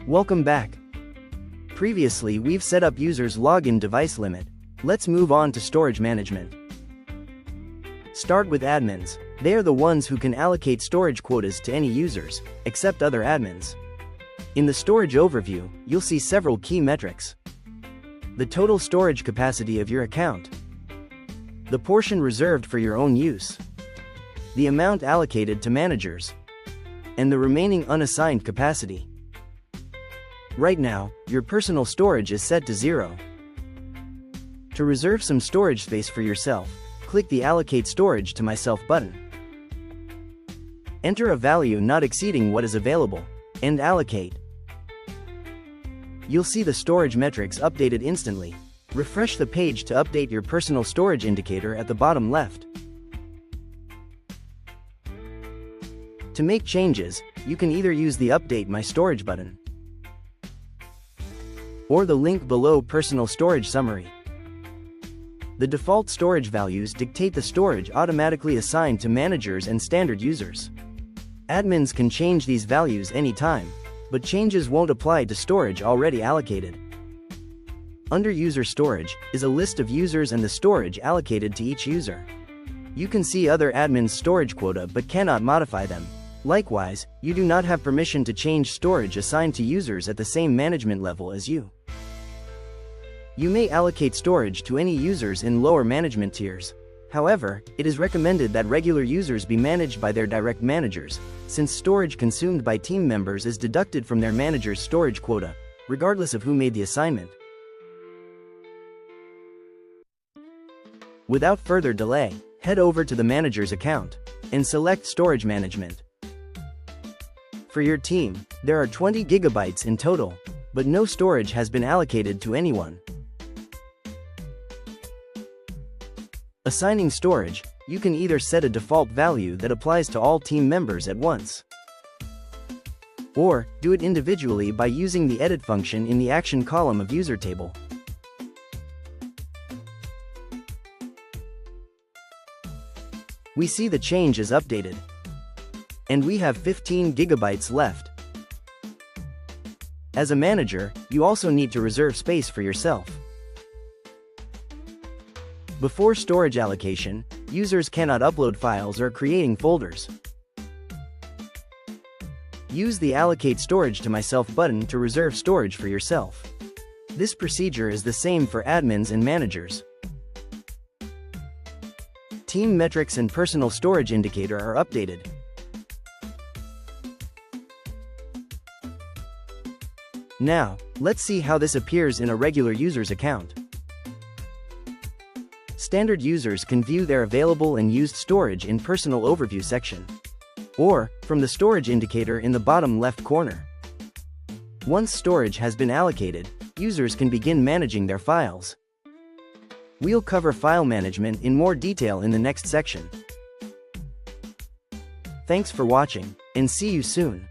Welcome back. Previously we've set up users' login device limit. Let's move on to storage management. Start with admins. They are the ones who can allocate storage quotas to any users, except other admins. In the storage overview, you'll see several key metrics. The total storage capacity of your account, the portion reserved for your own use, the amount allocated to managers, and the remaining unassigned capacity. Right now, your personal storage is set to 0. To reserve some storage space for yourself, click the Allocate Storage to Myself button. Enter a value not exceeding what is available, and allocate. You'll see the storage metrics updated instantly. Refresh the page to update your personal storage indicator at the bottom left. To make changes, you can either use the Update My Storage button or the link below Personal Storage Summary. The default storage values dictate the storage automatically assigned to managers and standard users. Admins can change these values anytime, but changes won't apply to storage already allocated. Under User Storage is a list of users and the storage allocated to each user. You can see other admins' storage quota but cannot modify them. Likewise, you do not have permission to change storage assigned to users at the same management level as you. You may allocate storage to any users in lower management tiers. However, it is recommended that regular users be managed by their direct managers, since storage consumed by team members is deducted from their manager's storage quota, regardless of who made the assignment. Without further delay, head over to the manager's account and select Storage Management. For your team, there are 20 gigabytes in total, but no storage has been allocated to anyone. Assigning storage, you can either set a default value that applies to all team members at once, or do it individually by using the Edit function in the Action column of User Table. We see the change is updated, and we have 15 gigabytes left. As a manager, you also need to reserve space for yourself. Before storage allocation, users cannot upload files or creating folders. Use the Allocate Storage to Myself button to reserve storage for yourself. This procedure is the same for admins and managers. Team metrics and personal storage indicator are updated. Now, let's see how this appears in a regular user's account. Standard users can view their available and used storage in Personal Overview section, or from the storage indicator in the bottom left corner. Once storage has been allocated, users can begin managing their files. We'll cover file management in more detail in the next section. Thanks for watching, and see you soon.